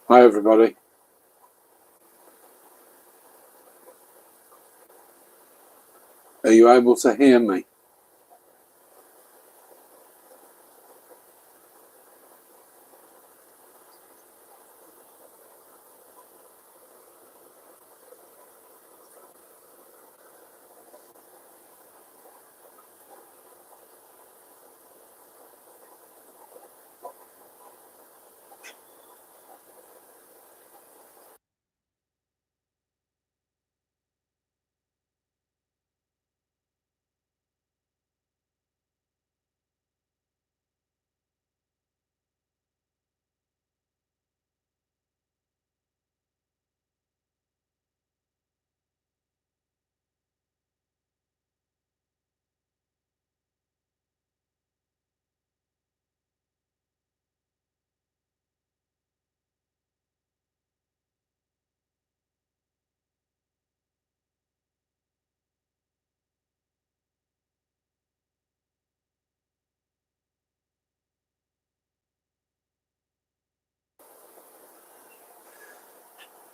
Hi everybody. Are you able to hear me?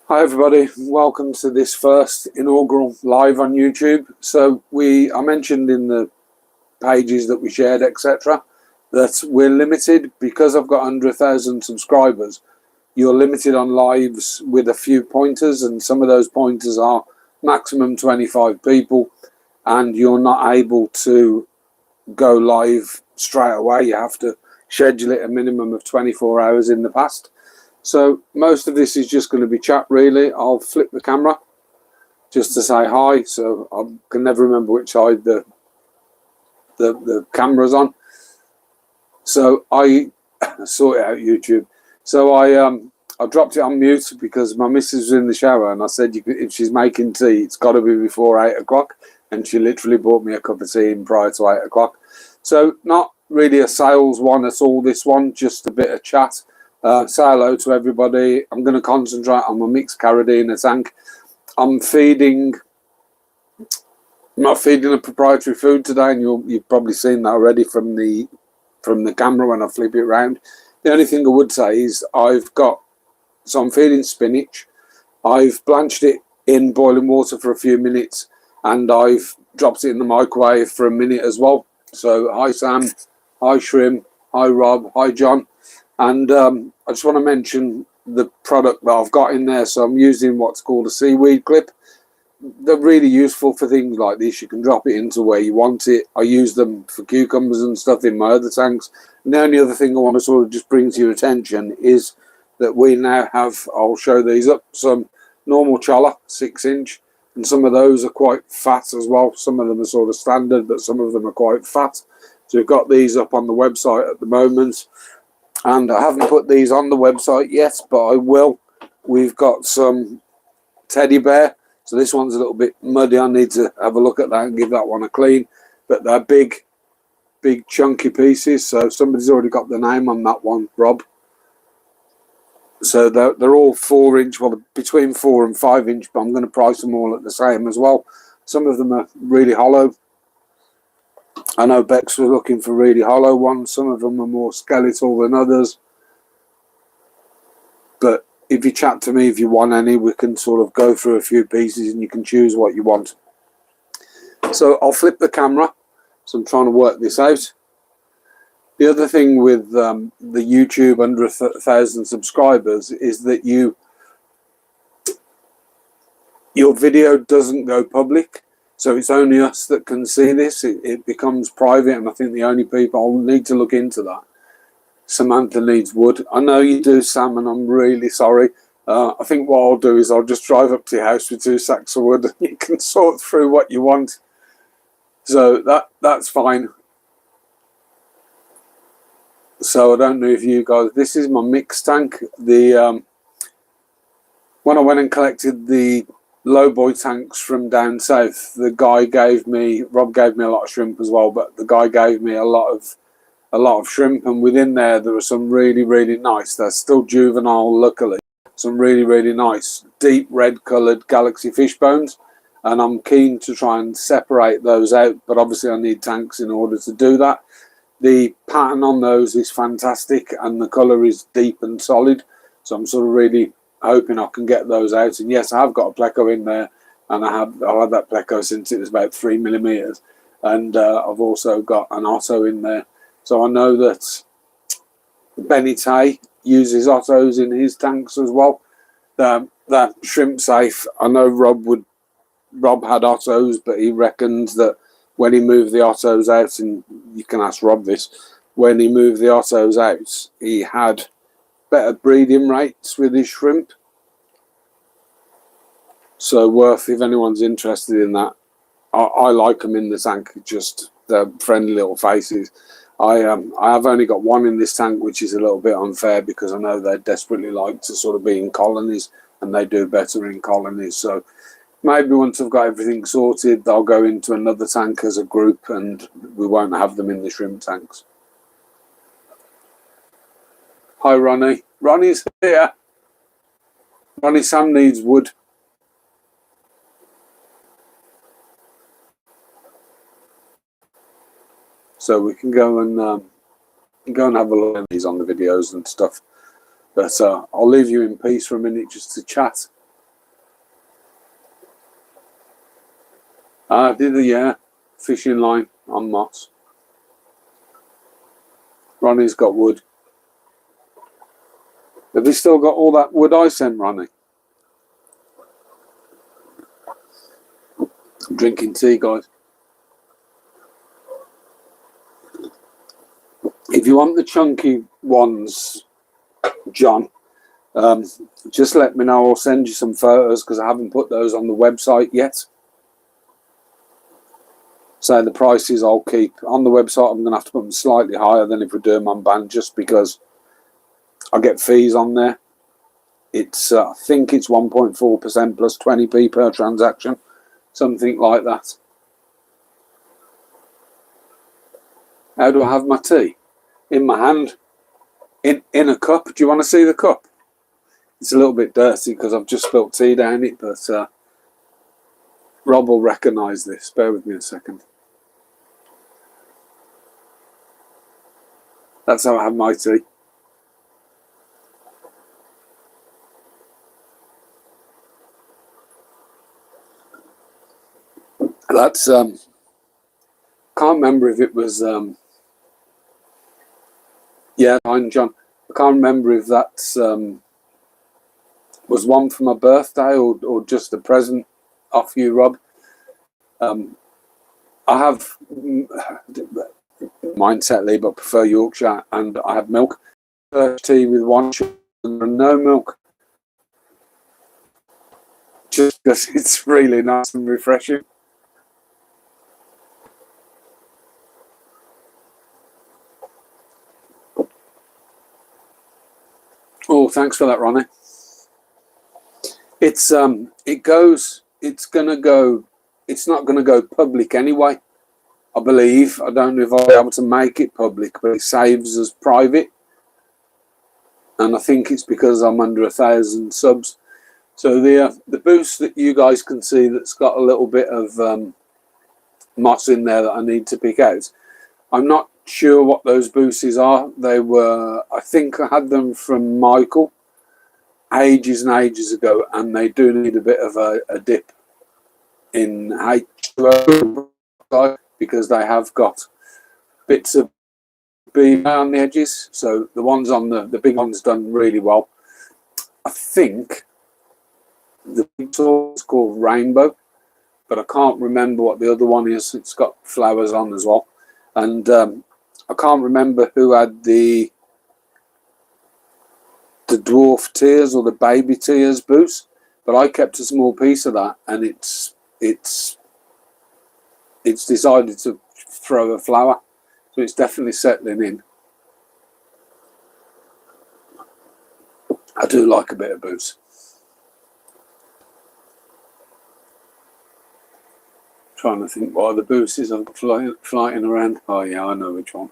Hi everybody, welcome to this first inaugural live on YouTube. So I mentioned in the pages that we shared, etc., that we're limited because I've got under 1,000 subscribers. You're limited on lives with a few pointers, and some of those pointers are maximum 25 people, and you're not able to go live straight away. You have to schedule it a minimum of 24 hours in the past. So most of this is just going to be chat, really. I'll flip the camera just to say hi, so I can never remember which side the camera's on. So I sort it out YouTube. So I dropped it on mute because my missus was in the shower, and I said if she's making tea, it's got to be before 8 o'clock. And she literally bought me a cup of tea in prior to 8 o'clock. So not really a sales one at all, this one, just a bit of chat. Say hello to everybody. I'm going to concentrate on my mixed carradina tank. I'm not feeding a proprietary food today, and you've probably seen that already from the camera when I flip it around. The only thing I would say is I'm feeding spinach. I've blanched it in boiling water for a few minutes, and I've dropped it in the microwave for a minute as well. So hi Sam, hi Shrimp, hi Rob, hi John. And I just want to mention the product that I've got in there. So I'm using what's called a seaweed clip. They're really useful for things like this. You can drop it into where you want it. I use them for cucumbers and stuff in my other tanks. And the only other thing I want to sort of just bring to your attention is that we now have, I'll show these up, some normal cholla, 6-inch. And some of those are quite fat as well. Some of them are sort of standard, but some of them are quite fat. So we've got these up on the website at the moment. And I haven't put these on the website yet, but I will. We've got some teddy bear. So this one's a little bit muddy. I need to have a look at that and give that one a clean. But they're big chunky pieces. So somebody's already got the name on that one, Rob. So they're all 4-inch, well, between 4 and 5-inch, but I'm going to price them all at the same as well. Some of them are really hollow. I know Bex was looking for really hollow ones. Some of them are more skeletal than others. But if you chat to me, if you want any, we can sort of go through a few pieces and you can choose what you want. So I'll flip the camera. So I'm trying to work this out. The other thing with the YouTube under 1,000 subscribers is that your video doesn't go public. So it's only us that can see this. It becomes private, and I think the only people, I'll need to look into that. Samantha needs wood. I know you do, Sam, and I'm really sorry. I think what I'll do is I'll just drive up to your house with 2 sacks of wood, and you can sort through what you want. So that's fine. So I don't know if you guys, this is my mix tank. When I went and collected the lowboy tanks from down south, the guy Rob gave me a lot of shrimp as well, but the guy gave me a lot of shrimp, and within there are some really, really nice. They're still juvenile, luckily. Some really, really nice deep red coloured galaxy fish bones, and I'm keen to try and separate those out, but obviously I need tanks in order to do that. The pattern on those is fantastic, and the colour is deep and solid. So I'm sort of really hoping I can get those out. And yes, I have got a pleco in there, and I've had that pleco since it was about 3mm, and I've also got an Otto in there. So I know that Benny Tay uses Ottos in his tanks as well. That shrimp safe, I know Rob had Ottos, but he reckons that when he moved the Ottos out, and you can ask Rob this, when he moved the Ottos out, he had better breeding rates with his shrimp. So worth, if anyone's interested in that. I like them in the tank, just the friendly little faces. I have only got one in this tank, which is a little bit unfair because I know they desperately like to sort of be in colonies, and they do better in colonies. So maybe once I've got everything sorted, they'll go into another tank as a group, and we won't have them in the shrimp tanks. Hi, Ronnie. Ronnie's here. Ronnie, Sam needs wood. So we can go and have a look at these on the videos and stuff. But I'll leave you in peace for a minute just to chat. I did a fishing line on Moss. Ronnie's got wood. Have you still got all that wood I sent, Ronnie? I'm drinking tea, guys. If you want the chunky ones, John, just let me know. I'll send you some photos because I haven't put those on the website yet. So the prices I'll keep on the website. I'm going to have to put them slightly higher than if we do them on band, just because I get fees on there. It's I think it's 1.4% plus 20p per transaction, something like that. How do I have my tea? In my hand, in a cup. Do you want to see the cup? It's a little bit dirty because I've just spilt tea down it, but Rob will recognise this. Bear with me a second. That's how I have my tea. That's can't remember if it was fine, John. I can't remember if that was one for my birthday or just a present off you, Rob. I have mine Tetley, but prefer Yorkshire, and I have milk. Tea with 1 sugar and no milk, just because it's really nice and refreshing. Oh, thanks for that, Ronnie. It's it's not gonna go public anyway, I believe. I don't know if I'll be able to make it public, but it saves as private. And I think it's because I'm under 1,000 subs. So the boost that you guys can see that's got a little bit of moss in there that I need to pick out. I'm not sure what those boosters are. They were, I think I had them from Michael ages and ages ago, and they do need a bit of a dip in H2O because they have got bits of beam around the edges. So the ones on the big ones done really well. I think the big tool is called Rainbow, but I can't remember what the other one is. It's got flowers on as well. And I can't remember who had the dwarf tears or the baby tears boost, but I kept a small piece of that, and it's decided to throw a flower, so it's definitely settling in. I do like a bit of boost. Trying to think what other boosters I'm flying around. Oh yeah, I know which one.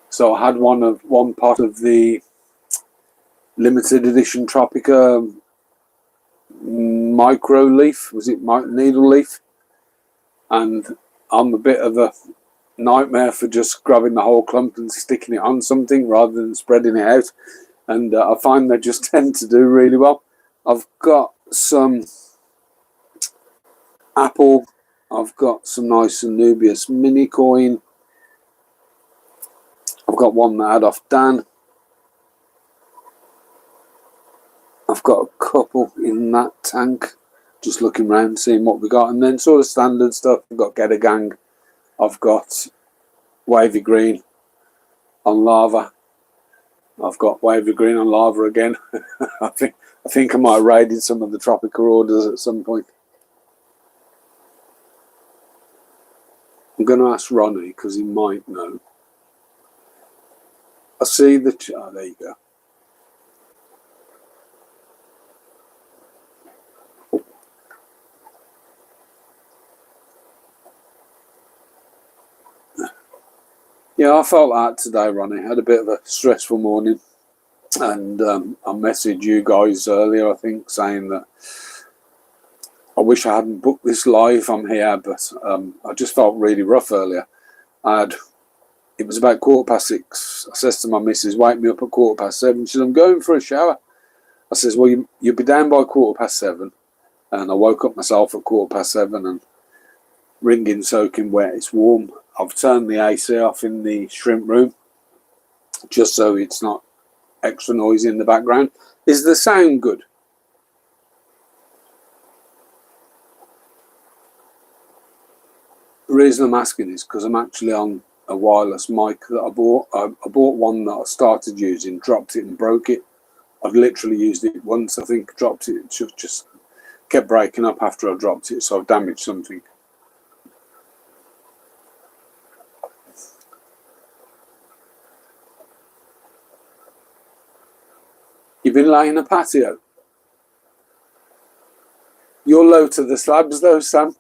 So I had one part of the limited edition Tropica micro leaf. Was it needle leaf? And I'm a bit of a nightmare for just grabbing the whole clump and sticking it on something rather than spreading it out. and I find they just tend to do really well. I've got some apple, I've got some nice Anubius mini coin, I've got one that I had off Dan, I've got a couple in that tank, just looking around seeing what we got, and then sort of standard stuff. I've got Get a Gang, I've got Wavy Green on Lava, I've got Wavy Green on Lava again. I think I might have raided some of the tropical orders at some point. I'm going to ask Ronnie because he might know. I see the... Oh, there you go. Yeah, I felt that today, Ronnie. I had a bit of a stressful morning. And I messaged you guys earlier, I think, saying that I wish I hadn't booked this live. I'm here, but I just felt really rough earlier. It was about 6:15. I says to my missus, wake me up at 7:15. She says, I'm going for a shower. I says, well, you'll be down by 7:15. And I woke up myself at 7:15 and wringing, soaking wet. It's warm. I've turned the AC off in the shrimp room just so it's not extra noisy in the background. Is the sound good? The reason I'm asking is because I'm actually on a wireless mic that I bought. I bought one that I started using, dropped it and broke it. I've literally used it once, I think, dropped it. It just kept breaking up after I dropped it, so I've damaged something. You've been laying a patio. You're low to the slabs though, Sam.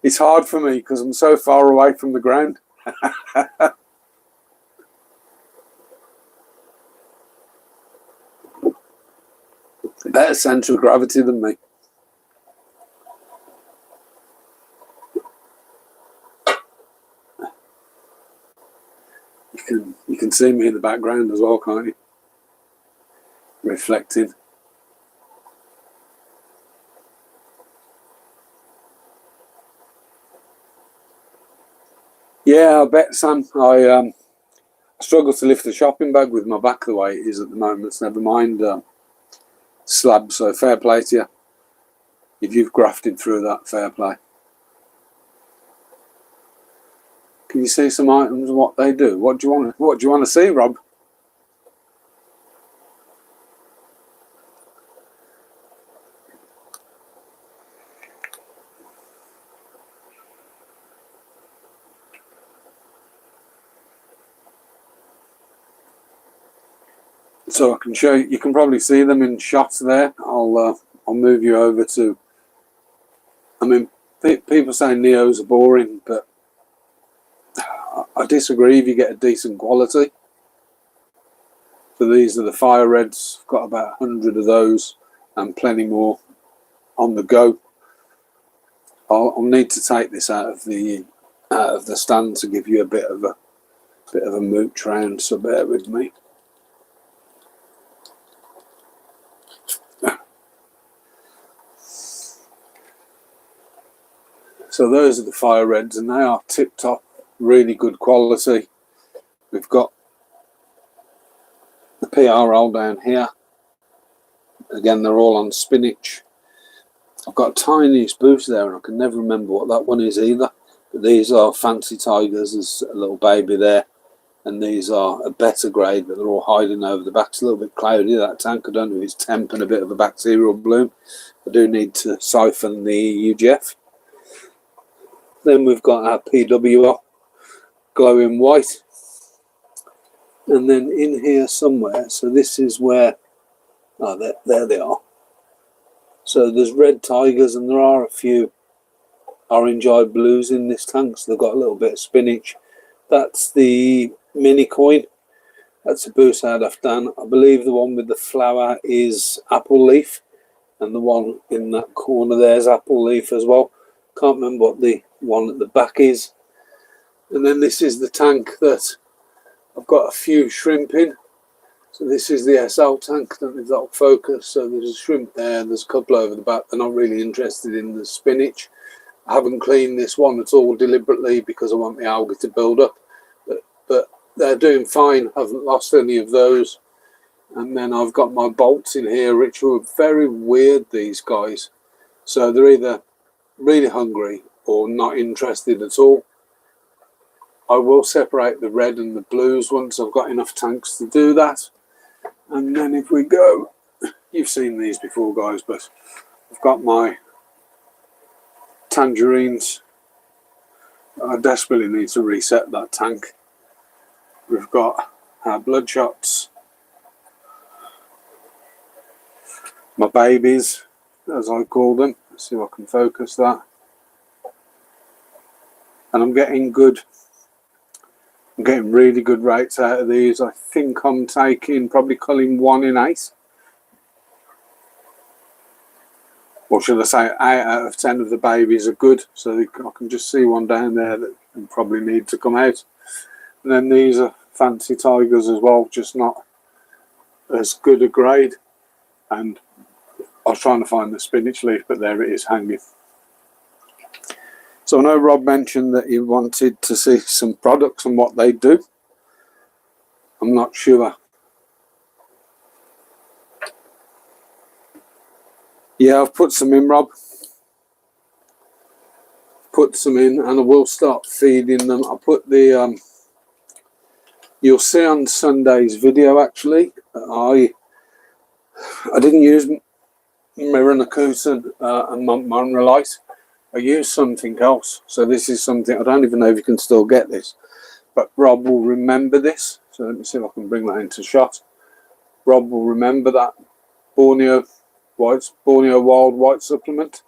It's hard for me because I'm so far away from the ground. Better centre of gravity than me. You can see me in the background as well, can't you? Reflecting. Yeah, I bet, Sam. I struggle to lift the shopping bag with my back the way it is at the moment. So never mind slab. So fair play to you. If you've grafted through that, fair play. Can you see some items? What they do? What do you want to see, Rob? So I can show you. You can probably see them in shots there. I'll move you over to. I mean, people say Neos are boring, but I disagree. If you get a decent quality. So these are the fire reds. I've got about 100 of those, and plenty more on the go. I'll need to take this out of the stand to give you a bit of a mooch round. So bear with me. So those are the fire reds, and they are tip top, really good quality. We've got the PR roll down here. Again, they're all on spinach. I've got a tiniest boost there, and I can never remember what that one is either. But these are fancy tigers. There's a little baby there, and these are a better grade, but they're all hiding over the back. It's a little bit cloudy, that tank. I don't know if it's temp and a bit of a bacterial bloom. I do need to siphon the UGF. Then we've got our PWR glowing white. And then in here somewhere, so this is where, there they are. So there's red tigers, and there are a few orange-eyed blues in this tank, so they've got a little bit of spinach. That's the mini coin. That's a boost out of Dan. I believe the one with the flower is apple leaf, and the one in that corner there is apple leaf as well. Can't remember what the one at the back is. And then this is the tank that I've got a few shrimp in. So this is the SL tank. I don't know if that'll focus. So there's a shrimp there, there's a couple over the back. They're not really interested in the spinach. I haven't cleaned this one at all deliberately because I want the algae to build up. But they're doing fine. I haven't lost any of those. And then I've got my bolts in here, which were very weird, these guys. So they're either really hungry or not interested at all. I will separate the red and the blues once I've got enough tanks to do that. And then if we go, you've seen these before, guys, but I've got my tangerines. I desperately need to reset that tank. We've got our bloodshots, my babies, as I call them. Let's see if I can focus that. And I'm getting really good rates out of these. I think I'm taking, probably culling 1 in 8. Or should I say 8 out of 10 of the babies are good. So I can just see one down there that probably need to come out. And then these are fancy tigers as well, just not as good a grade. And I was trying to find the spinach leaf, but there it is hanging. So I know Rob mentioned that he wanted to see some products and what they do. I'm not sure. Yeah, I've put some in, Rob. Put some in, and I will start feeding them. I put the you'll see on Sunday's video, actually, I didn't use Miranakusa and Monrelite. I used something else. So this is something, I don't even know if you can still get this, but Rob will remember this. So let me see if I can bring that into shot. Rob will remember that Borneo Wild White supplement.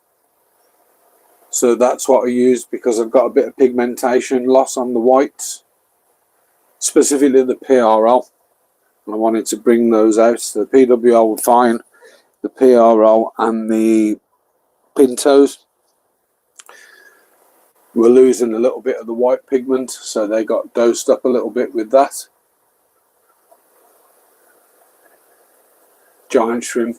So that's what I used because I've got a bit of pigmentation loss on the whites, specifically the PRL. And I wanted to bring those out. So the PWL were fine, the PRL and the Pintos were losing a little bit of the white pigment, so they got dosed up a little bit with that. Giant shrimp.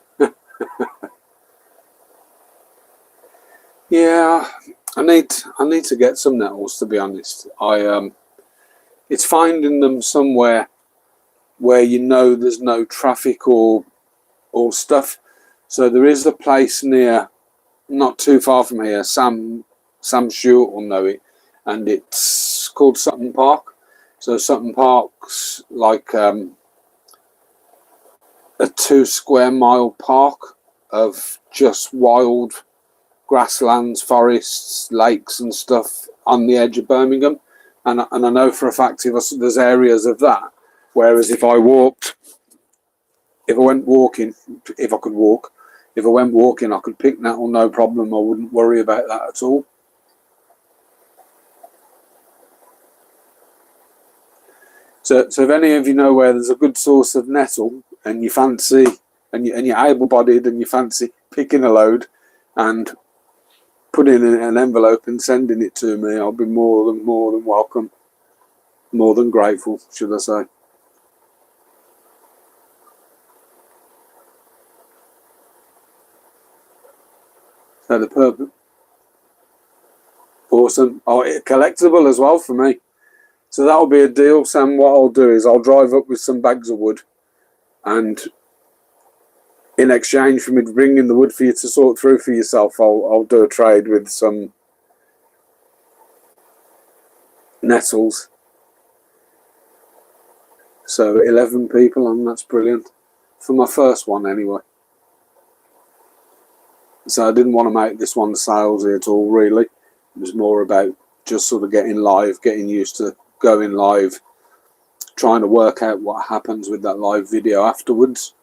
Yeah, I need to get some nettles, to be honest. It's finding them somewhere where you know there's no traffic or stuff. So there is a place near, not too far from here, Sam Stewart will know it, and it's called Sutton Park. So Sutton Park's like a 2 square mile park of just wild grasslands, forests, lakes and stuff on the edge of Birmingham. And I know for a fact there's areas of that, whereas if I went walking, if I could walk, if I went walking, I could pick nettle, no problem. I wouldn't worry about that at all. So if any of you know where there's a good source of nettle and you fancy, and you're able-bodied and you fancy picking a load and putting it in an envelope and sending it to me, I'll be more than welcome, more than grateful, should I say. So the purple, awesome. Oh, collectible as well for me. So that'll be a deal, Sam. What I'll do is I'll drive up with some bags of wood, and in exchange for me bringing the wood for you to sort through for yourself, I'll do a trade with some nettles. So 11 people, and that's brilliant. For my first one anyway. So I didn't want to make this one salesy at all, really. It was more about just sort of getting live, getting used to going live, trying to work out what happens with that live video afterwards.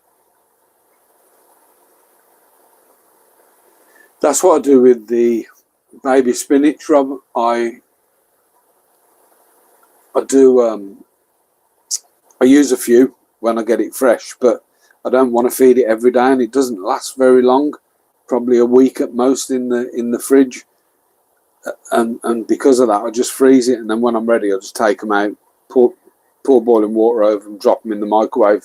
That's what I do with the baby spinach, Rob. I use a few when I get it fresh, but I don't want to feed it every day, and it doesn't last very long, probably a week at most in the fridge. And because of that, I just freeze it, and then when I'm ready, I just take them out, pour boiling water over them, drop them in the microwave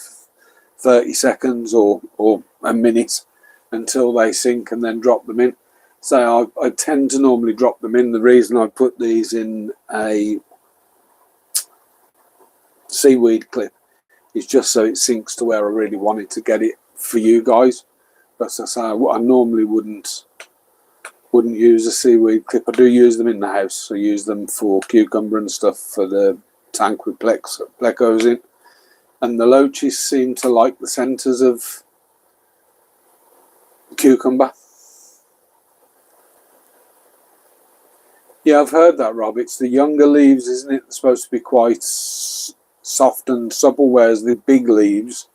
30 seconds or a minute until they sink, and then drop them in. So I tend to normally drop them in. The reason I put these in a seaweed clip is just so it sinks to where I really wanted to get it for you guys. But as I say, I normally wouldn't use a seaweed clip. I do use them in the house. I use them for cucumber and stuff for the tank with plecos in. And the loaches seem to like the centres of cucumber. Yeah, I've heard that, Rob. It's the younger leaves, isn't it? They're supposed to be quite soft and supple, whereas the big leaves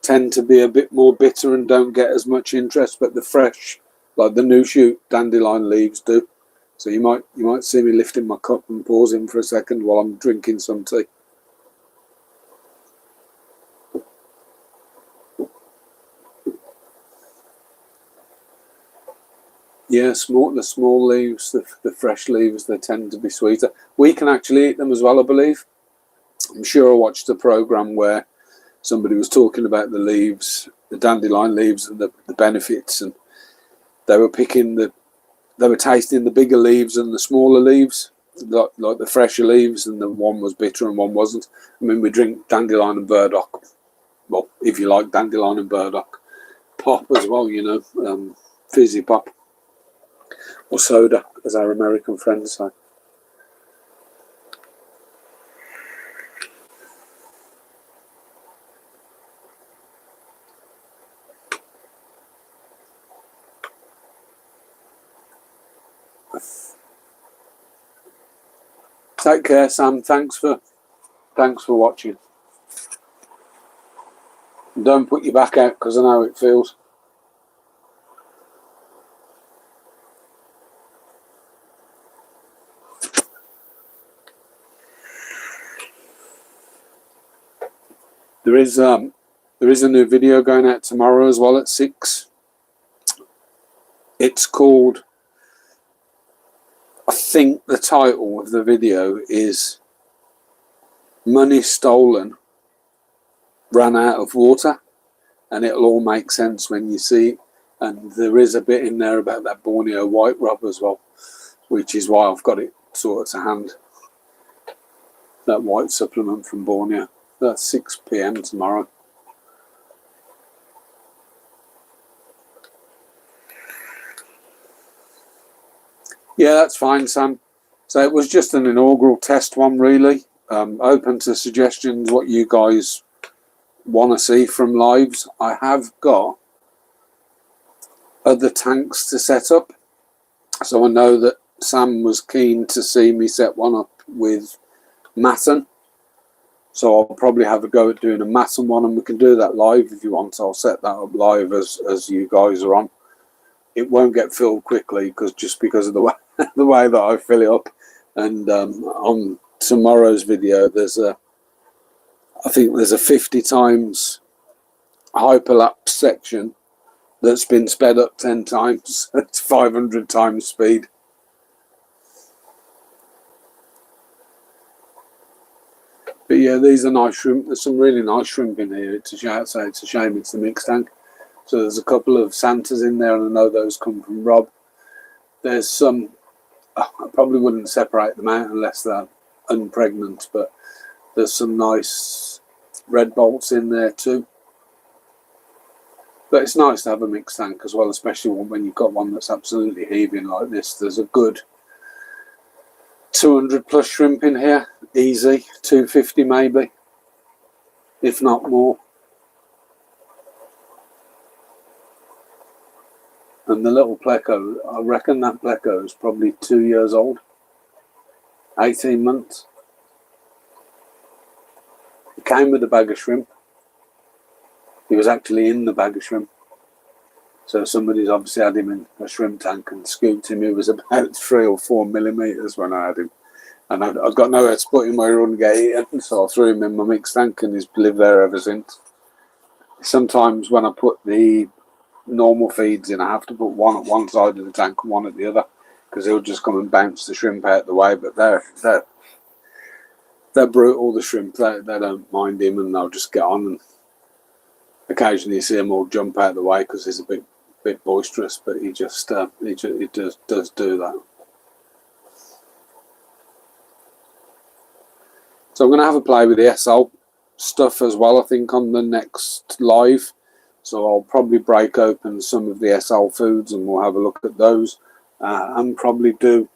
tend to be a bit more bitter and don't get as much interest. But the fresh, like the new shoot dandelion leaves, do. So you might see me lifting my cup and pausing for a second while I'm drinking some tea. Yeah, the small leaves, the fresh leaves, they tend to be sweeter. We can actually eat them as well, I believe. I'm sure I watched a programme where somebody was talking about the leaves, the dandelion leaves, and the benefits, and they were tasting the bigger leaves and the smaller leaves, like the fresher leaves, and the one was bitter and one wasn't. I mean, we drink dandelion and burdock. Well, if you like dandelion and burdock, pop as well, you know, fizzy pop. Or soda, as our American friends say. Take care, Sam. Thanks for watching. Don't put your back out, because I know it feels. There is a new video going out tomorrow as well at 6. It's called, I think the title of the video is Money Stolen Ran Out of Water, and it'll all make sense when you see it. And there is a bit in there about that Borneo white rub as well, which is why I've got it sort of to hand. That white supplement from Borneo. That's 6 PM tomorrow. Yeah, that's fine, Sam. So it was just an inaugural test one, really. Open to suggestions, what you guys want to see from lives. I have got other tanks to set up. So I know that Sam was keen to see me set one up with Matten. So I'll probably have a go at doing a Matten one, and we can do that live if you want. I'll set that up live as you guys are on. It won't get filled quickly because of the way the way that I fill it up. And on tomorrow's video, I think there's a 50 times hyperlapse section that's been sped up 10 times. It's 500 times speed. But yeah, these are nice shrimp. There's some really nice shrimp in here. It's a shame it's the mixed tank. So there's a couple of Santas in there, and I know those come from Rob. There's some, I probably wouldn't separate them out unless they're unpregnant, but there's some nice red bolts in there too. But it's nice to have a mixed tank as well, especially when you've got one that's absolutely heaving like this. There's a good 200 plus shrimp in here, easy, 250 maybe, if not more. And the little pleco, I reckon that pleco is probably 2 years old, 18 months. He came with a bag of shrimp. He was actually in the bag of shrimp. So somebody's obviously had him in a shrimp tank and scooped him. He was about 3 or 4 millimeters when I had him. And I've got nowhere to put him where he wouldn't get eaten, so I threw him in my mixed tank, and he's lived there ever since. Sometimes when I put the normal feeds in, I have to put one at one side of the tank and one at the other, because he'll just come and bounce the shrimp out the way. But they're brutal, the shrimp. They don't mind him, and they'll just get on. And Occasionally you see them all jump out of the way because he's a bit boisterous, but he does do that. So I'm going to have a play with the SL stuff as well, I think, on the next live. So I'll probably break open some of the SL foods and we'll have a look at those, and probably do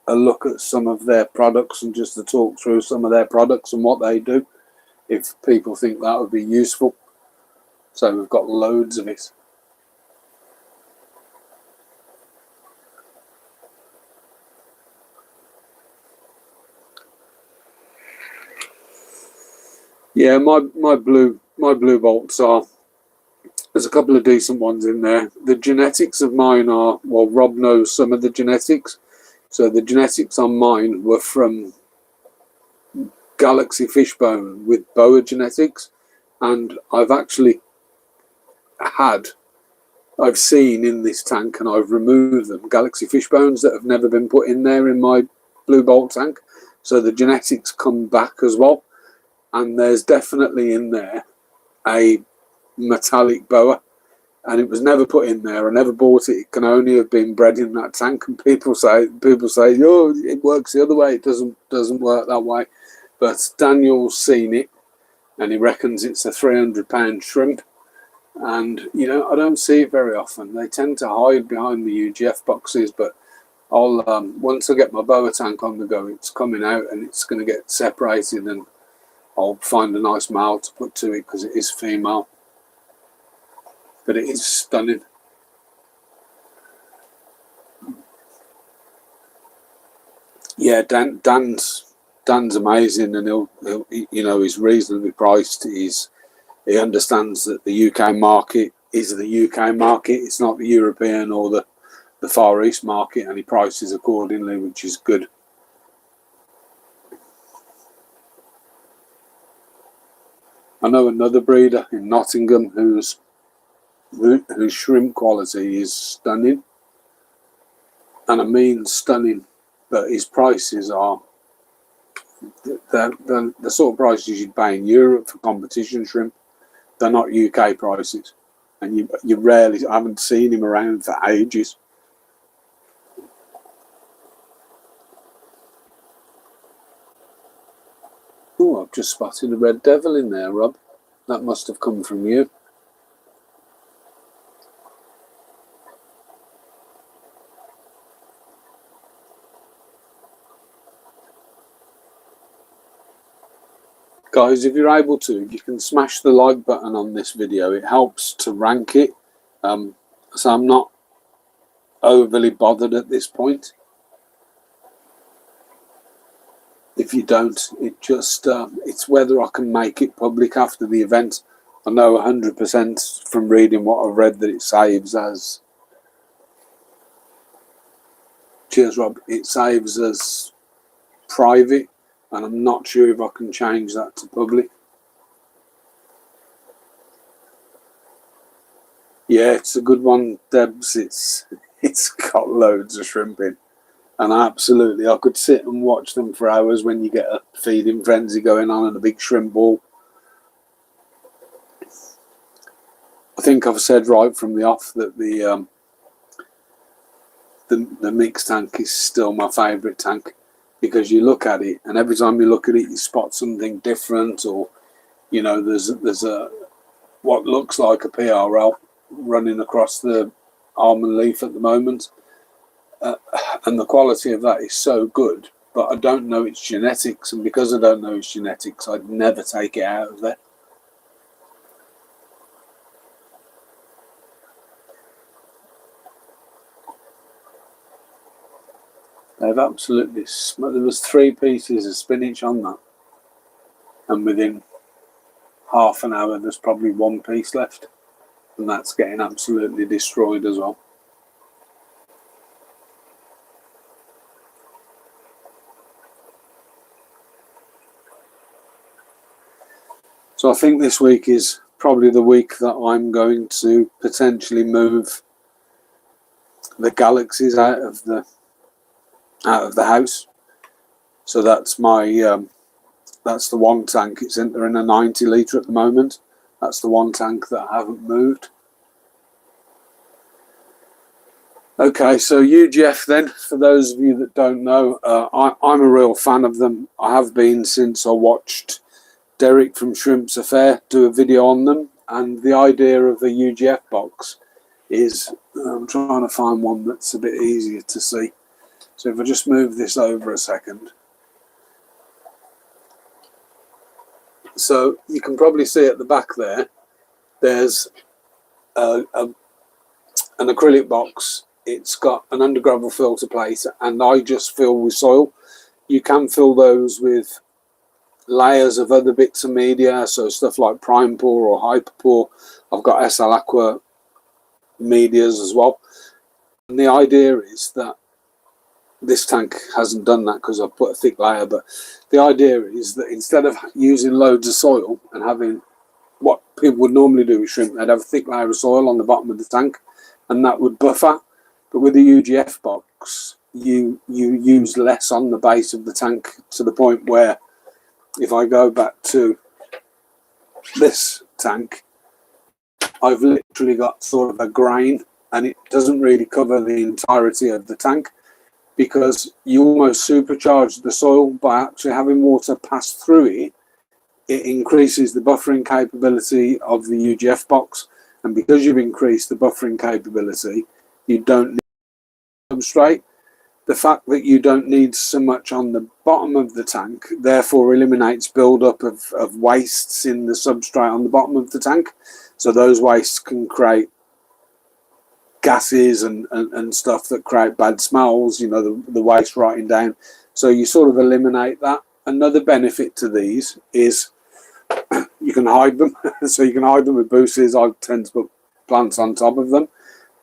a look at some of their products and just to talk through some of their products and what they do, if people think that would be useful. So we've got loads of it. Yeah, my blue bolts are, there's a couple of decent ones in there. The genetics of mine are, well, Rob knows some of the genetics. So the genetics on mine were from Galaxy Fishbone with boa genetics, and I've actually I've seen in this tank, and I've removed them, Galaxy Fishbones that have never been put in there in my blue bolt tank. So the genetics come back as well, and there's definitely in there a metallic boa, and it was never put in there. I never bought it. It can only have been bred in that tank, and people say, oh, it works the other way. It doesn't work that way. But Daniel's seen it, and he reckons it's a £300 shrimp. And you know, I don't see it very often. They tend to hide behind the UGF boxes, but I'll once I get my boa tank on the go, it's coming out and it's going to get separated, and I'll find a nice male to put to it because it is female. But it is stunning. Yeah, Dan's amazing, and he'll you know, he's reasonably priced. He understands that the UK market is the UK market. It's not the European or the Far East market, and he prices accordingly, which is good. I know another breeder in Nottingham whose shrimp quality is stunning, and I mean stunning, but his prices are the sort of prices you'd pay in Europe for competition shrimp. They're not UK prices, and you rarely, I haven't seen him around for ages. Oh, I've just spotted a red devil in there, Rob. That must have come from you. Guys, if you're able to, you can smash the like button on this video. It helps to rank it. So I'm not overly bothered at this point. If you don't, it just it's whether I can make it public after the event. I know 100% from reading what I've read that it saves as, cheers Rob, it saves as private, and I'm not sure if I can change that to public. Yeah, it's a good one, Debs. It's got loads of shrimp in, and absolutely, I could sit and watch them for hours when you get a feeding frenzy going on and a big shrimp ball. I think I've said right from the off that the mixed tank is still my favourite tank, because you look at it and every time you look at it you spot something different, or you know, there's a what looks like a PRL running across the almond leaf at the moment, and the quality of that is so good, but I don't know its genetics, and because I don't know its genetics I'd never take it out of there. They've absolutely, there was 3 pieces of spinach on that, and within half an hour there's probably 1 piece left, and that's getting absolutely destroyed as well. So I think this week is probably the week that I'm going to potentially move the Galaxies out of the house. So that's my that's the one tank. It's in, they're in a 90 litre at the moment, That's the one tank that I haven't moved. Okay, so UGF then, for those of you that don't know, I'm a real fan of them. I have been since I watched Derek from Shrimp's Affair do a video on them. And the idea of a UGF box is, I'm trying to find one that's a bit easier to see. So if I just move this over a second. So you can probably see at the back there, there's an acrylic box. It's got an undergravel filter plate, and I just fill with soil. You can fill those with layers of other bits of media, so stuff like prime pour or hyperpour. I've got SL Aqua medias as well. And the idea is that this tank hasn't done that because I've put a thick layer, but the idea is that instead of using loads of soil and having what people would normally do with shrimp, they'd have a thick layer of soil on the bottom of the tank, and that would buffer. But with the UGF box, you use less on the base of the tank, to the point where if I go back to this tank, I've literally got sort of a grain, and it doesn't really cover the entirety of the tank, because you almost supercharge the soil by actually having water pass through it. It increases the buffering capability of the UGF box, and because you've increased the buffering capability, you don't need substrate. The fact that you don't need so much on the bottom of the tank therefore eliminates build-up of wastes in the substrate on the bottom of the tank. So those wastes can create gases and stuff that create bad smells, you know, the waste rotting down. So you sort of eliminate that. Another benefit to these is you can hide them. So you can hide them with boosters. I tend to put plants on top of them.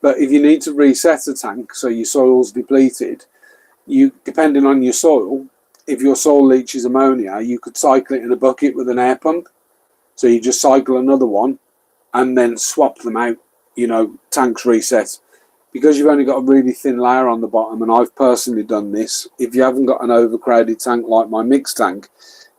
But if you need to reset a tank, so your soil's depleted, you, depending on your soil, if your soil leaches ammonia, you could cycle it in a bucket with an air pump. So you just cycle another one and then swap them out, you know, tanks reset. Because you've only got a really thin layer on the bottom, and I've personally done this, if you haven't got an overcrowded tank like my mixed tank,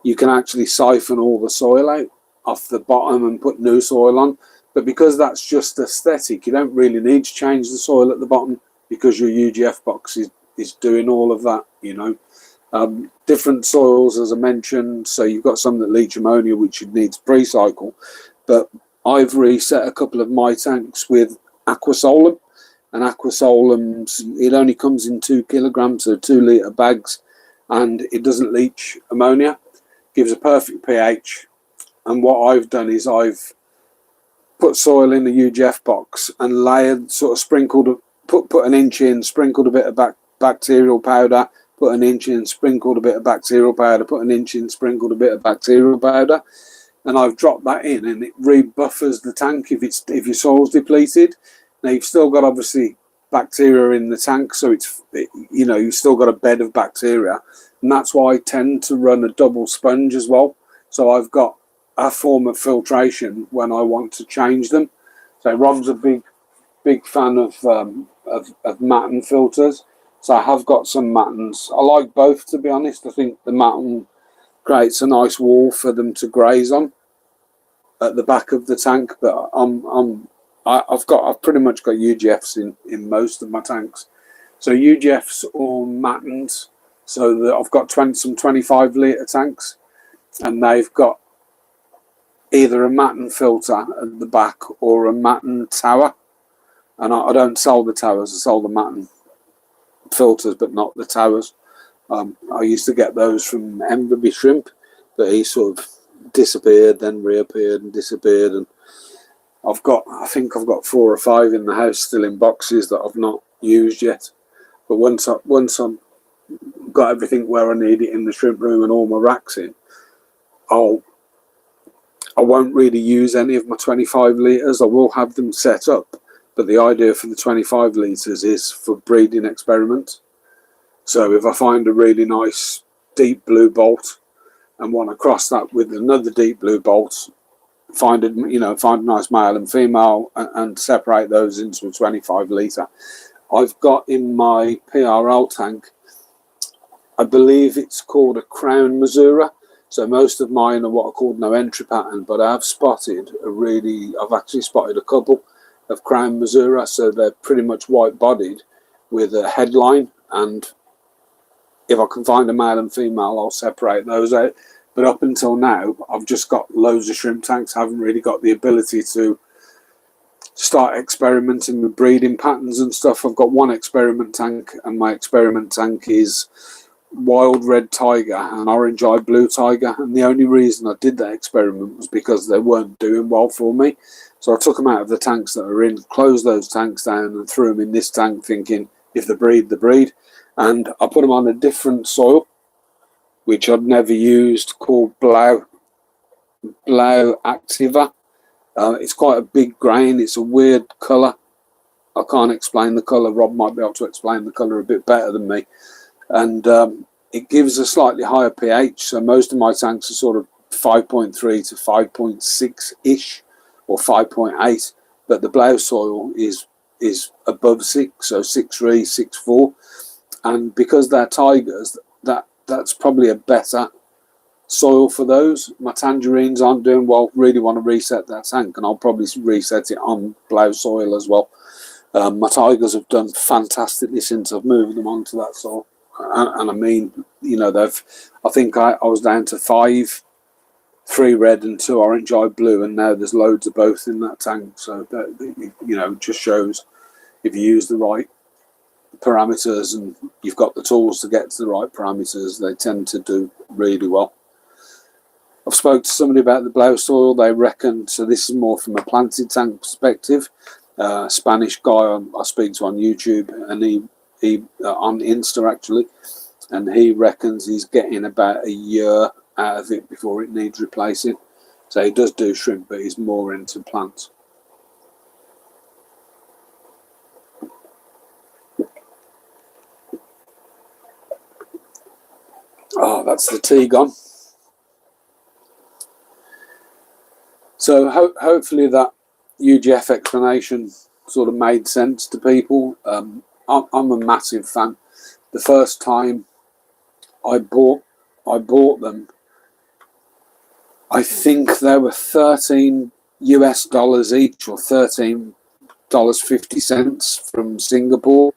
you can actually siphon all the soil out off the bottom and put new soil on. But because that's just aesthetic, you don't really need to change the soil at the bottom, because your UGF box is doing all of that, you know. Different soils, as I mentioned, so you've got some that leach ammonia, which you need to pre-cycle. But I've reset a couple of my tanks with Aquasolum, and Aquasolum's, it only comes in 2 kilograms, so 2 litre bags, and it doesn't leach ammonia, gives a perfect pH. And what I've done is I've put soil in the UGF box and layered, sort of sprinkled, put an inch in, sprinkled a bit of bacterial powder, put an inch in, sprinkled a bit of bacterial powder, put an inch in, sprinkled a bit of bacterial powder, and I've dropped that in, and it rebuffers the tank if your soil's depleted. Now you've still got obviously bacteria in the tank, so you know, you've still got a bed of bacteria, and that's why I tend to run a double sponge as well. So I've got a form of filtration when I want to change them. So Rob's a big fan of Matten filters, so I have got some Mattens. I like both, to be honest. I think the Matten creates a nice wall for them to graze on at the back of the tank, but I've pretty much got UGFs in most of my tanks. So UGFs or Mattens, so that I've got some 25 litre tanks, and they've got either a Matten filter at the back or a Matten tower. And I don't sell the towers, I sell the Matten filters, but not the towers. I used to get those from GBee Shrimp, but he sort of disappeared, then reappeared and disappeared. And I think I've got 4 or 5 in the house still in boxes that I've not used yet. But once I've got everything where I need it in the shrimp room and all my racks in, I won't really use any of my 25 litres. I will have them set up, but the idea for the 25 litres is for breeding experiments. So if I find a really nice deep blue bolt and want to cross that with another deep blue bolt, find a nice male and female and separate those into a 25 litre. I've got in my PRL tank, I believe it's called a Crown Missouri. So most of mine are what are called no entry pattern, but I've actually spotted a couple of Crown Missouri, so they're pretty much white bodied with a headline, and if I can find a male and female, I'll separate those out. But up until now, I've just got loads of shrimp tanks. I haven't really got the ability to start experimenting with breeding patterns and stuff. I've got one experiment tank, and my experiment tank is wild red tiger and orange eye blue tiger, and the only reason I did that experiment was because they weren't doing well for me. So I took them out of the tanks that are in, closed those tanks down, and threw them in this tank, thinking if they breed, they breed. And I put them on a different soil, which I'd never used, called Blau Activa. It's quite a big grain. It's a weird colour. I can't explain the colour. Rob might be able to explain the colour a bit better than me. And it gives a slightly higher pH. So most of my tanks are sort of 5.3 to 5.6-ish, or 5.8. But the Blau soil is above 6, so 6.3, 6.4. And because they're tigers, that's probably a better soil for those. My tangerines aren't doing well. Really want to reset that tank, and I'll probably reset it on Blau soil as well. My tigers have done fantastically since I've moved them onto that soil. And I mean, you know, I think I was down to 5, 3 red and 2 orange eye blue, and now there's loads of both in that tank. So that, you know, just shows if you use the right parameters and you've got the tools to get to the right parameters, they tend to do really well. I've spoke to somebody about the Blau soil. They reckon, so this is more from a planted tank perspective. Spanish guy I speak to on YouTube, and he on Insta actually, and he reckons he's getting about a year out of it before it needs replacing. So he does do shrimp, but he's more into plants. Oh, that's the tea gone. So hopefully that UGF explanation sort of made sense to people. I'm a massive fan. The first time I bought them, I think they were $13 each, or $13.50 from Singapore,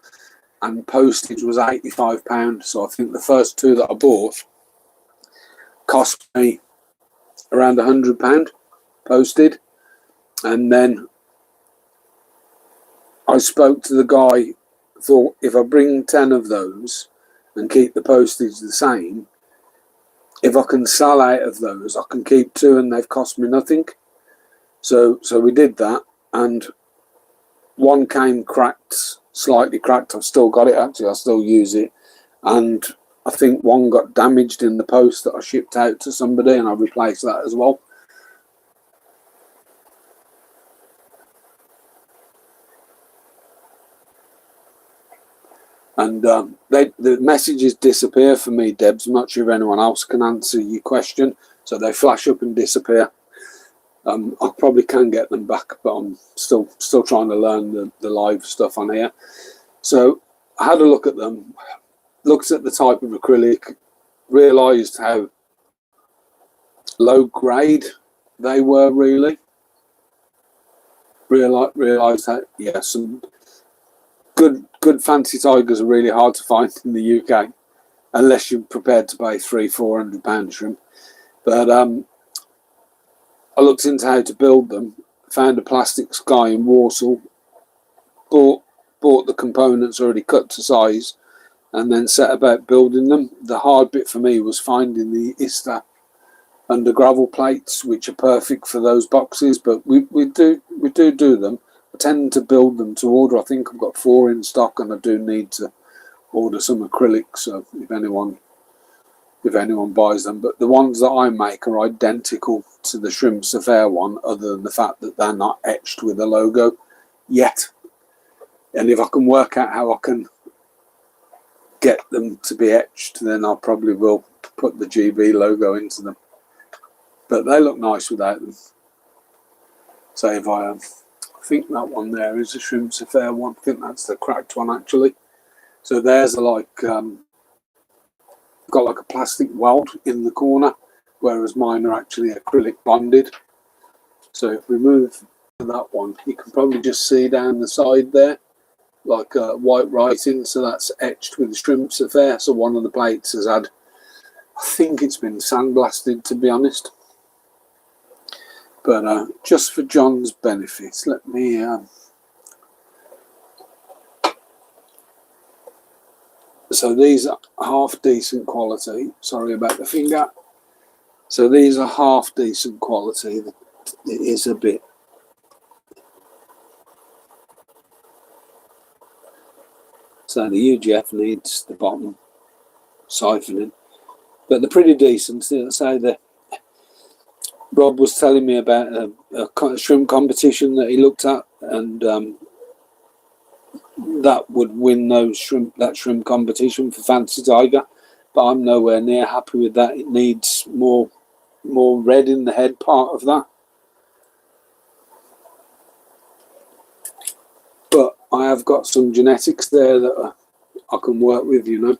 and postage was £85. So I think the first two that I bought cost me around £100 posted. And then I spoke to the guy, thought if I bring 10 of those and keep the postage the same, if I can sell out of those, I can keep 2 and they've cost me nothing. So we did that, and one came cracked, slightly cracked. I've still got it, actually. I still use it. And I think one got damaged in the post that I shipped out to somebody, and I replaced that as well. And the messages disappear for me, Debs. I'm not sure if anyone else can answer your question. So they flash up and disappear. I probably can get them back, but I'm still trying to learn the live stuff on here. So I had a look at them, looked at the type of acrylic, realised how low grade they were, really. Realised that, yeah, some good fancy tigers are really hard to find in the UK, unless you're prepared to pay £300-400 shrimp. But I looked into how to build them, found a plastics guy in Warsaw, bought the components already cut to size, and then set about building them. The hard bit for me was finding the ISTA under gravel plates, which are perfect for those boxes, but we do them. I tend to build them to order. I think I've got 4 in stock, and I do need to order some acrylics, so if anyone buys them. But the ones that I make are identical to the Shrimps Affair one, other than the fact that they're not etched with a logo yet. And if I can work out how I can get them to be etched, then I probably will put the GBee logo into them. But they look nice without them. So if I think that one there is a Shrimps Affair one. I think that's the cracked one, actually. So there's got like a plastic weld in the corner, whereas mine are actually acrylic bonded. So if we move to that one, you can probably just see down the side there, like white writing, so that's etched with the shrimps affair. So one of the plates has had, I think it's been sandblasted, to be honest. But just for John's benefit, let me so these are half decent quality. Sorry about the finger. So these are half decent quality. It is a bit. So the UGF needs the bottom siphoning, but they're pretty decent. So Rob was telling me about a shrimp competition that he looked at, and that would win that shrimp competition for Fancy Tiger. But I'm nowhere near happy with that. It needs more red in the head part of that. But I have got some genetics there that I can work with, you know.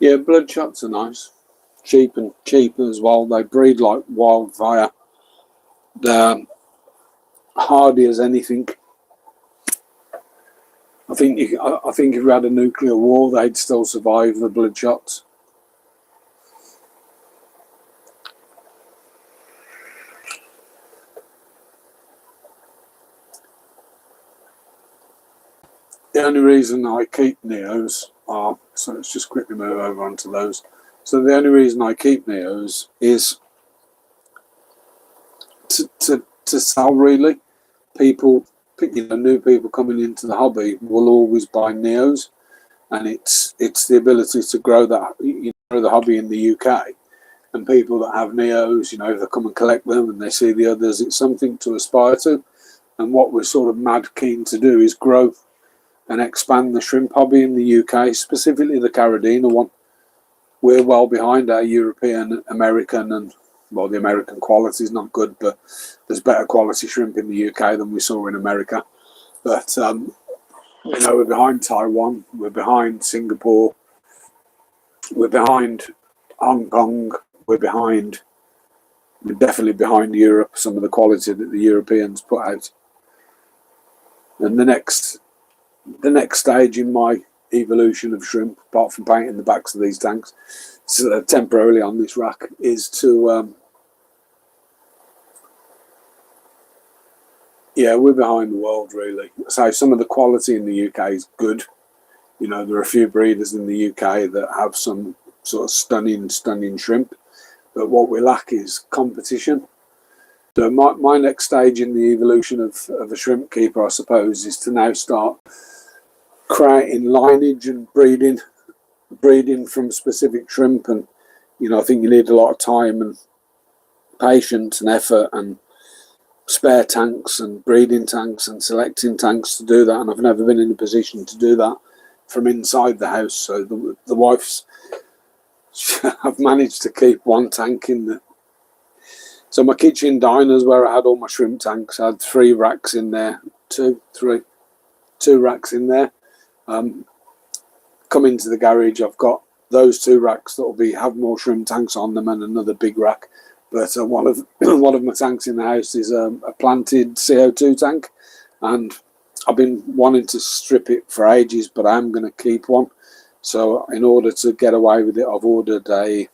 Yeah, bloodshots are nice. Cheap as well. They breed like wildfire. They're hardy as anything. I think if you had a nuclear war, they'd still survive the bloodshots. The only reason I keep Neos are, so let's just quickly move over onto those. So the only reason I keep Neos is to sell, really. People, you know, new people coming into the hobby will always buy Neos, and it's the ability to grow that, you know, the hobby in the UK. And people that have Neos, you know, if they come and collect them and they see the others, it's something to aspire to. And what we're sort of mad keen to do is grow and expand the shrimp hobby in the UK, specifically the Carradina one. We're well behind our European, American, and, well, the American quality is not good, but there's better quality shrimp in the UK than we saw in America. But, you know, we're behind Taiwan, we're behind Singapore, we're behind Hong Kong, we're definitely behind Europe, some of the quality that the Europeans put out. And the next stage in my evolution of shrimp, apart from painting the backs of these tanks, so temporarily on this rack, is to yeah, we're behind the world, really. So some of the quality in the UK is good. You know, there are a few breeders in the UK that have some sort of stunning shrimp, but what we lack is competition. So my next stage in the evolution of a shrimp keeper, I suppose, is to now start creating lineage and breeding from specific shrimp. And, you know, I think you need a lot of time and patience and effort and spare tanks and breeding tanks and selecting tanks to do that. And I've never been in a position to do that from inside the house. So the wife's, I've managed to keep one tank in the, so my kitchen diners where I had all my shrimp tanks, I had 3 racks in there, two racks in there. Come into the garage, I've got those 2 racks that will have more shrimp tanks on them and another big rack. But one of my tanks in the house is a planted CO2 tank, and I've been wanting to strip it for ages, but I am going to keep one. So in order to get away with it, I've ordered a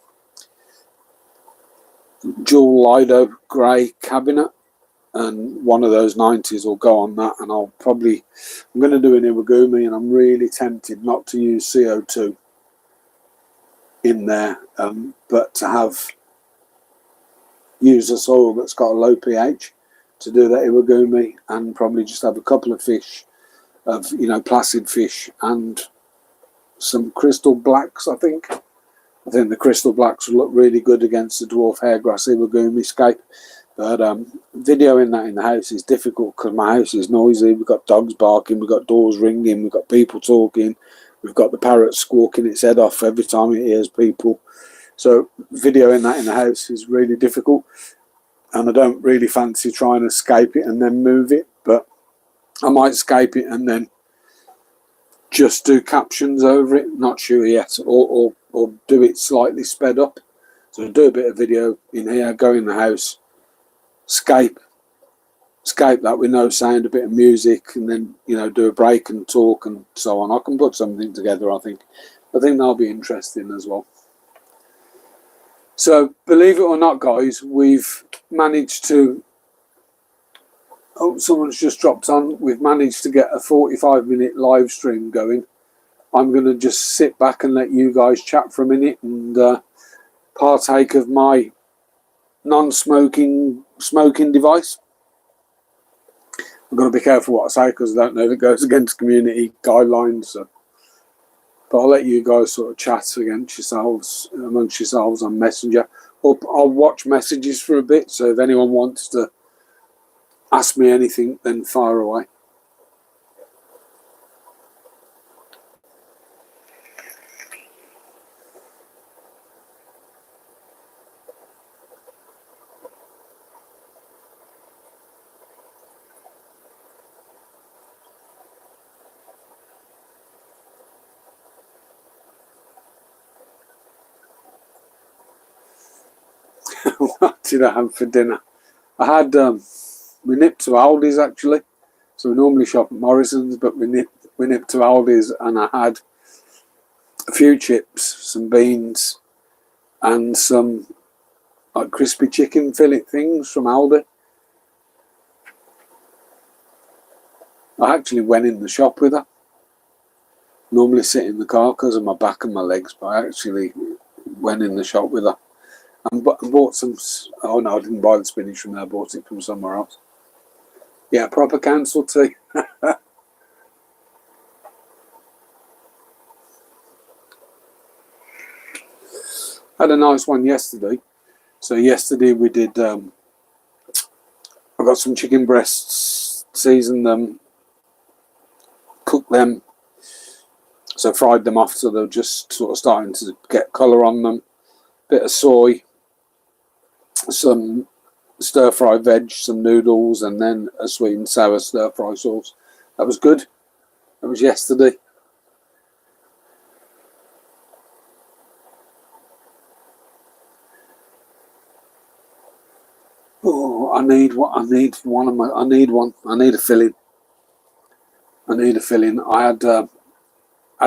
dual Lido grey cabinet, and one of those 90s will go on that. And I'm going to do an Iwagumi, and I'm really tempted not to use CO2 in there, but to use a soil that's got a low pH to do that Iwagumi, and probably just have a couple of fish, you know, placid fish, and some crystal blacks. I think the crystal blacks will look really good against the dwarf hairgrass Iwagumi scape. But videoing that in the house is difficult because my house is noisy. We've got dogs barking, we've got doors ringing, we've got people talking, we've got the parrot squawking its head off every time it hears people. So videoing that in the house is really difficult. and I don't really fancy trying to escape it and then move it, but I might escape it and then just do captions over it, not sure yet, or do it slightly sped up. So do a bit of video in here, go in the house, escape that with no sound, a bit of music, and then, you know, do a break and talk and so on. I can put something together, I think that'll be interesting as well. So believe it or not, guys, we've managed to, oh, someone's just dropped on, we've managed to get a 45-minute live stream going. I'm going to just sit back and let you guys chat for a minute and partake of my smoking device. I've got to be careful what I say because I don't know if it goes against community guidelines. So. But I'll let you guys sort of chat amongst yourselves on Messenger. Or I'll watch messages for a bit. So if anyone wants to ask me anything, then fire away. What did I have for dinner? I had, we nipped to Aldi's actually. So we normally shop at Morrison's, but we nipped to Aldi's and I had a few chips, some beans, and some like crispy chicken fillet things from Aldi. I actually went in the shop with her. Normally sit in the car because of my back and my legs, but I actually went in the shop with her. And bought some, oh no, I didn't buy the spinach from there, I bought it from somewhere else. Yeah, proper council tea. Had a nice one yesterday. So yesterday we did, I got some chicken breasts, seasoned them, cooked them, so fried them off so they're just sort of starting to get colour on them. Bit of soy, some stir-fry veg, some noodles, and then a sweet and sour stir-fry sauce. That was good. That was yesterday. Oh, I need a filling. I had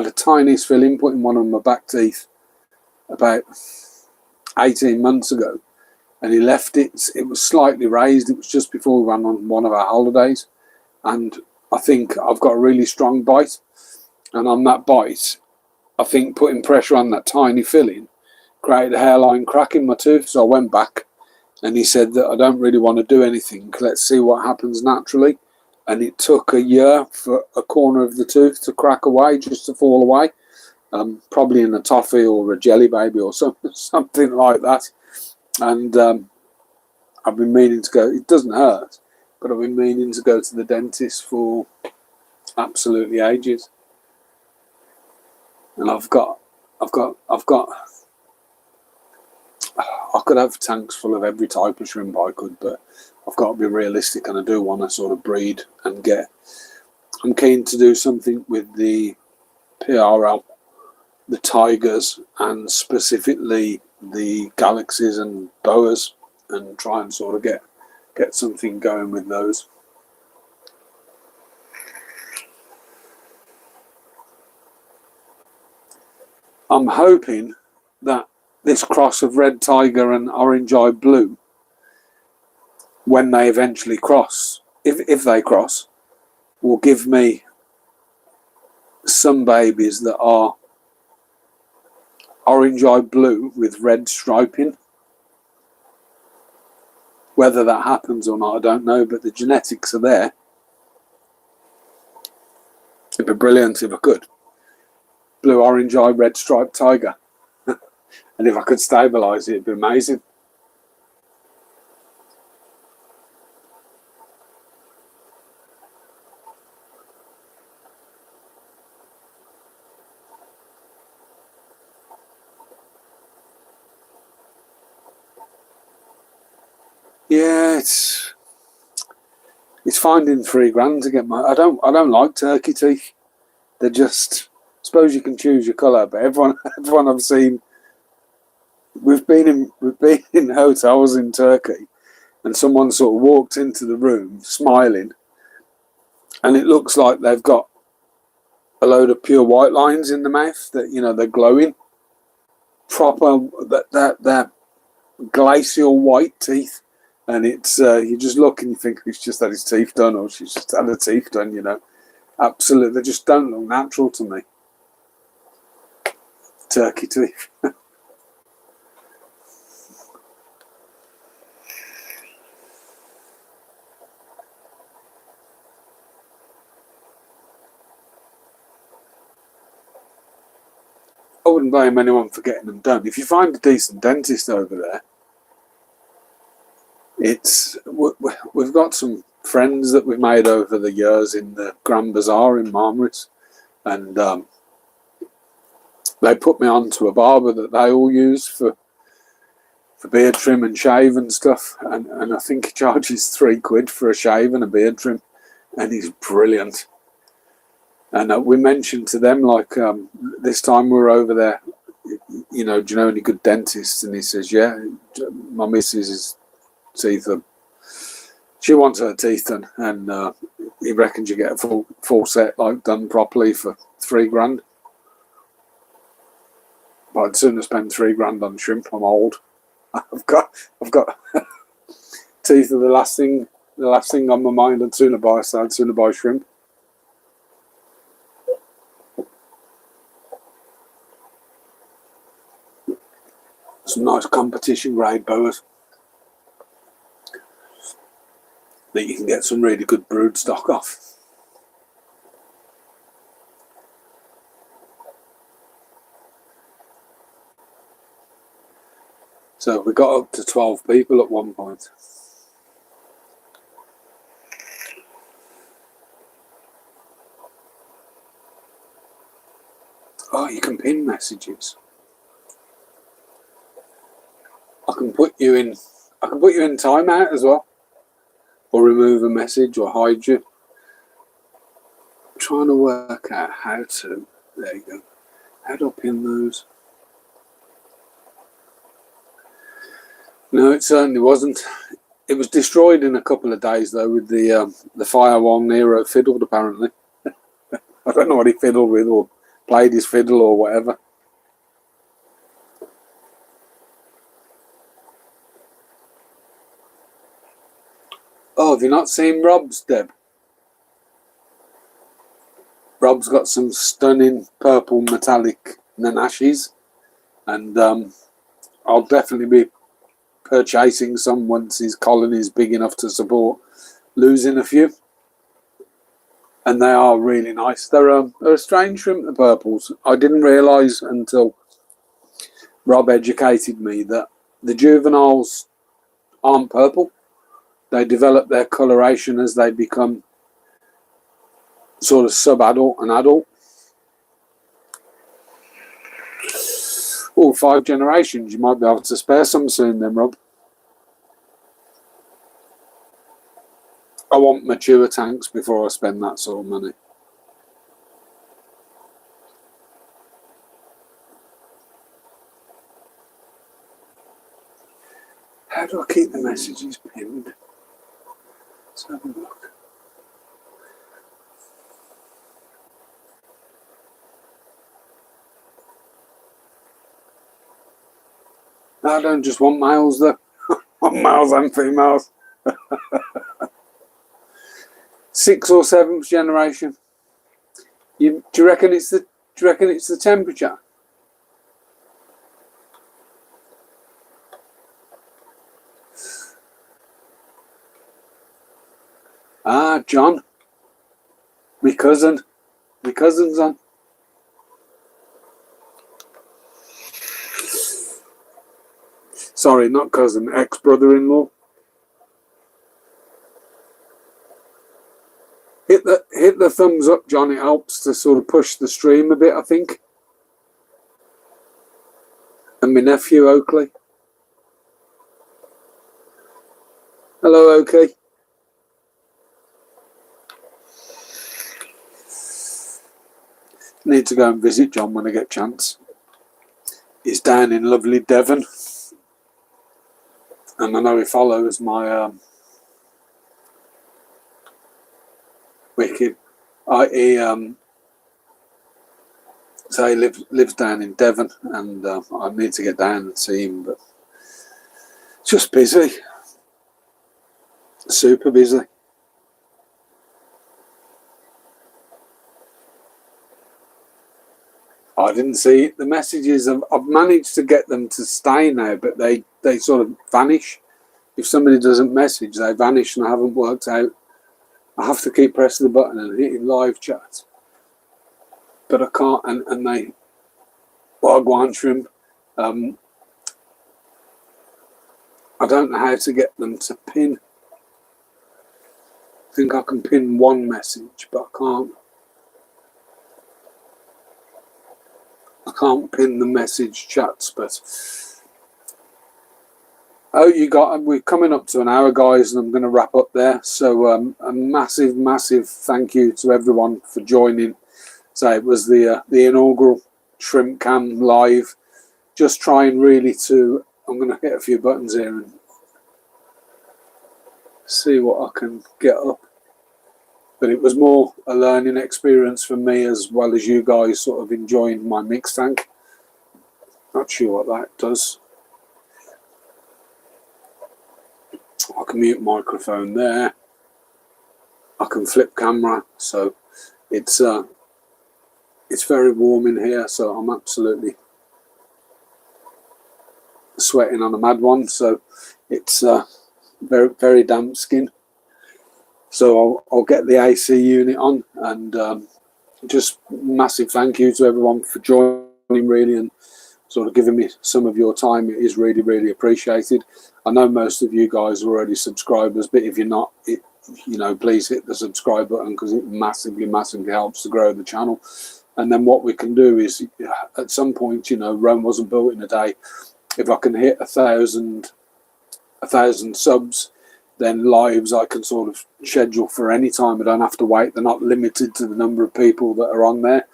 a tiny filling put in one of my back teeth about 18 months ago, and he left it. It was slightly raised. It was just before we went on one of our holidays, and I think I've got a really strong bite, and on that bite, I think putting pressure on that tiny filling created a hairline crack in my tooth. So I went back, and he said that I don't really want to do anything. Let's see what happens naturally. And it took a year for a corner of the tooth to crack away, just to fall away. Probably in a toffee or a jelly baby or something like that. And I've been meaning to go. It doesn't hurt, but I've been meaning to go to the dentist for absolutely ages. And I could have tanks full of every type of shrimp I could, but I've got to be realistic, and I do want to sort of breed and get. I'm keen to do something with the PRL, the tigers, and specifically the galaxies and boas, and try and sort of get something going with those. I'm hoping that this cross of red tiger and orange-eyed blue, when they eventually cross, if they cross, will give me some babies that are orange-eyed blue with red striping. Whether that happens or not, I don't know, but the genetics are there. It'd be brilliant if I could. Blue, orange-eyed, red striped tiger. And if I could stabilise it, it'd be amazing. Yeah, it's finding £3 to get my. I don't like turkey teeth. They're just. I suppose you can choose your colour, but everyone I've seen. We've been in hotels in Turkey, and someone sort of walked into the room smiling, and it looks like they've got a load of pure white lines in the mouth that they're glowing. Proper that they're glacial white teeth, and it's you just look and you think he's just had his teeth done, or she's just had her teeth done. Absolutely, they just don't look natural to me. Turkey teeth. I wouldn't blame anyone for getting them done. If you find a decent dentist over there, we've got some friends that we've made over the years in the Grand Bazaar in Marmaris, and they put me on to a barber that they all use for beard trim and shave and stuff, and I think he charges £3 for a shave and a beard trim, and he's brilliant. And we mentioned to them, like, this time we were over there, do you know any good dentists? And he says, yeah, my missus's teeth are, she wants her teeth done, and he reckons you get a full set, like, done properly for £3. But I'd sooner spend £3 on shrimp. I'm old. I've got teeth are the last thing on my mind. I'd sooner buy shrimp. Some nice competition grade boas that you can get some really good brood stock off. So we got up to 12 people at one point. Oh, you can pin messages. I can put you in timeout as well, or remove a message, or hide you. I'm trying to work out how to. There you go. How do I pin those? No, it certainly wasn't. It was destroyed in a couple of days though, with the fire while Nero fiddled. Apparently, I don't know what he fiddled with, or played his fiddle, or whatever. Oh, have you not seen Rob's, Deb? Rob's got some stunning purple metallic nanashis, and I'll definitely be purchasing some once his colony is big enough to support losing a few. And they are really nice. They're a strange shrimp, the purples. I didn't realise until Rob educated me that the juveniles aren't purple. They develop their coloration as they become sort of sub-adult and adult. Oh, 5 generations. You might be able to spare some soon then, Rob. I want mature tanks before I spend that sort of money. How do I keep the messages pinned? Let's have a look. No, I don't just want males though. I want males and females. 6th or 7th generation. Do you reckon it's the temperature? Ah, John. My cousin's on. Sorry, not cousin, ex-brother-in-law. Hit the thumbs up, John. It helps to sort of push the stream a bit, I think. And my nephew, Oakley. Hello, OK. Need to go and visit John when I get a chance. He's down in lovely Devon, and I know he follows my wicked. So he lives down in Devon, and I need to get down and see him, but it's just busy, super busy. I didn't see the messages. I've managed to get them to stay now, but they sort of vanish. If somebody doesn't message, they vanish, and I haven't worked out. I have to keep pressing the button and hitting live chat, but I can't. And they, Wagwan Shrimp. I don't know how to get them to pin. I think I can pin one message, but I can't pin the message chats. But we're coming up to an hour, guys, and I'm going to wrap up there. So a massive thank you to everyone for joining. So it was the inaugural Shrimp Cam live. Just trying really to. I'm going to hit a few buttons here and see what I can get up. But it was more a learning experience for me, as well as you guys sort of enjoying my mix tank. Not sure what that does. I can mute microphone there. I can flip camera, so it's very warm in here, so I'm absolutely sweating on a mad one. So it's very damp skin. So I'll get the AC unit on, and just massive thank you to everyone for joining, really, and sort of giving me some of your time. It is really appreciated. I know most of you guys are already subscribers, but if you're not, please hit the subscribe button, because it massively helps to grow the channel. And then what we can do is, at some point, Rome wasn't built in a day. If I can hit 1,000 subs, then lives I can sort of schedule for any time. I don't have to wait. They're not limited to the number of people that are on there.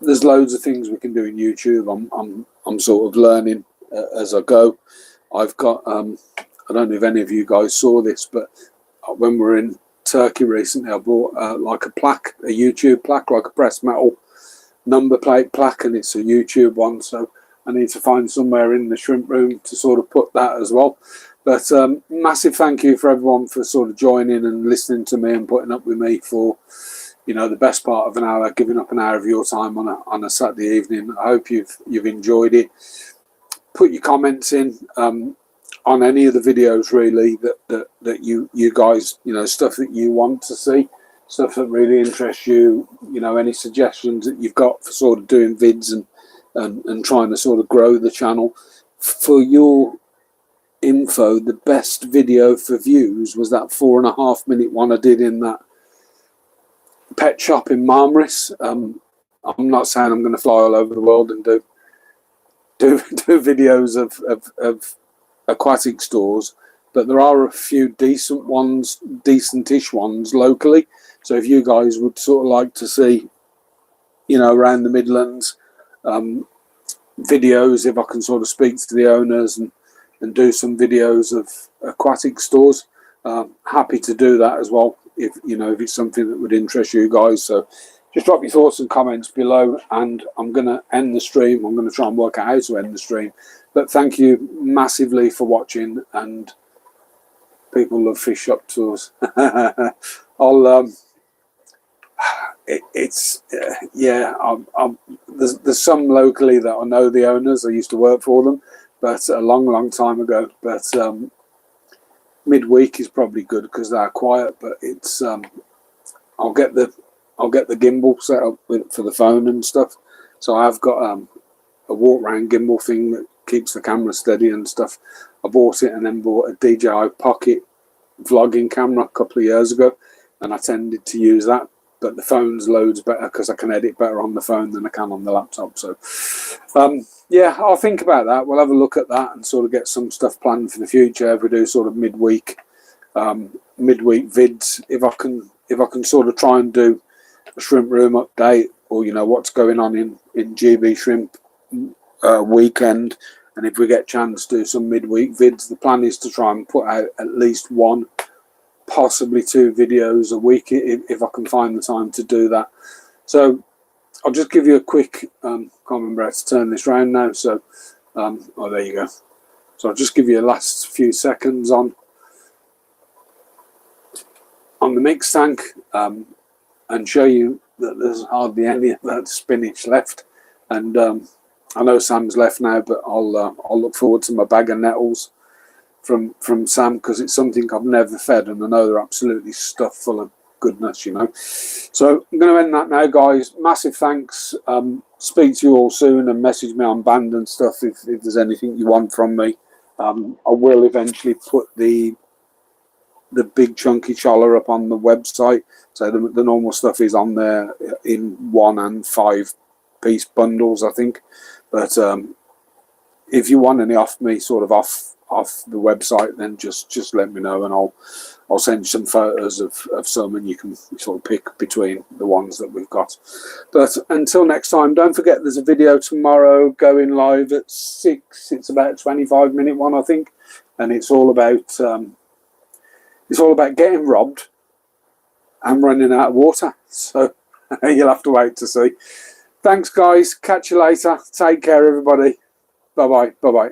There's loads of things we can do in YouTube. I'm sort of learning as I go. I've got I don't know if any of you guys saw this, but when we were in Turkey recently, I bought like a plaque, a YouTube plaque, like a pressed metal number plate plaque, and it's a YouTube one. So I need to find somewhere in the shrimp room to sort of put that as well. But massive thank you for everyone for sort of joining and listening to me and putting up with me for, the best part of an hour, giving up an hour of your time on a Saturday evening. I hope you've enjoyed it. Put your comments in on any of the videos, really, that you guys, stuff that you want to see, stuff that really interests you, any suggestions that you've got for sort of doing vids and trying to sort of grow the channel. For your info, the best video for views was that 4.5 minute one I did in that pet shop in Marmaris. I'm not saying I'm going to fly all over the world and do videos of aquatic stores, but there are a few decentish ones locally. So if you guys would sort of like to see, around the Midlands, videos, if I can sort of speak to the owners and do some videos of aquatic stores, happy to do that as well, if it's something that would interest you guys. So just drop your thoughts and comments below, and I'm going to end the stream. I'm going to try and work out how to end the stream, but thank you massively for watching, and people love fish shop tours. There's some locally that I know the owners. I used to work for them, but a long time ago. But midweek is probably good because they're quiet. But it's I'll get the gimbal set up for the phone and stuff. So I've got a walk round gimbal thing that keeps the camera steady and stuff. I bought it and then bought a DJI Pocket vlogging camera a couple of years ago, and I tended to use that but the phone's loads better because I can edit better on the phone than I can on the laptop. So yeah, I'll think about that. We'll have a look at that and sort of get some stuff planned for the future. If we do sort of midweek vids, if I can sort of try and do a shrimp room update, or what's going on in GBee Shrimp weekend, and if we get a chance to do some midweek vids, the plan is to try and put out at least one, possibly 2 videos a week if I can find the time to do that. So I'll just give you a quick can't remember how to turn this round now, so oh, there you go. So I'll just give you a last few seconds on the mix tank and show you that there's hardly any of that spinach left. And I know Sam's left now, but I'll look forward to my bag of nettles from Sam, because it's something I've never fed, and I know they're absolutely stuffed full of goodness, So I'm going to end that now, guys. Massive thanks. Speak to you all soon, and message me on band and stuff if there's anything you want from me. I will eventually put the big chunky choller up on the website, so the normal stuff is on there in 1 and 5 piece bundles, I think. But if you want any off me, sort of off the website, then just let me know, and I'll send you some photos of some, and you can sort of pick between the ones that we've got. But until next time, don't forget there's a video tomorrow going live at 6. It's about a 25-minute one, I think, and it's all about getting robbed and running out of water. So you'll have to wait to see. Thanks, guys. Catch you later. Take care, everybody. Bye bye. Bye bye.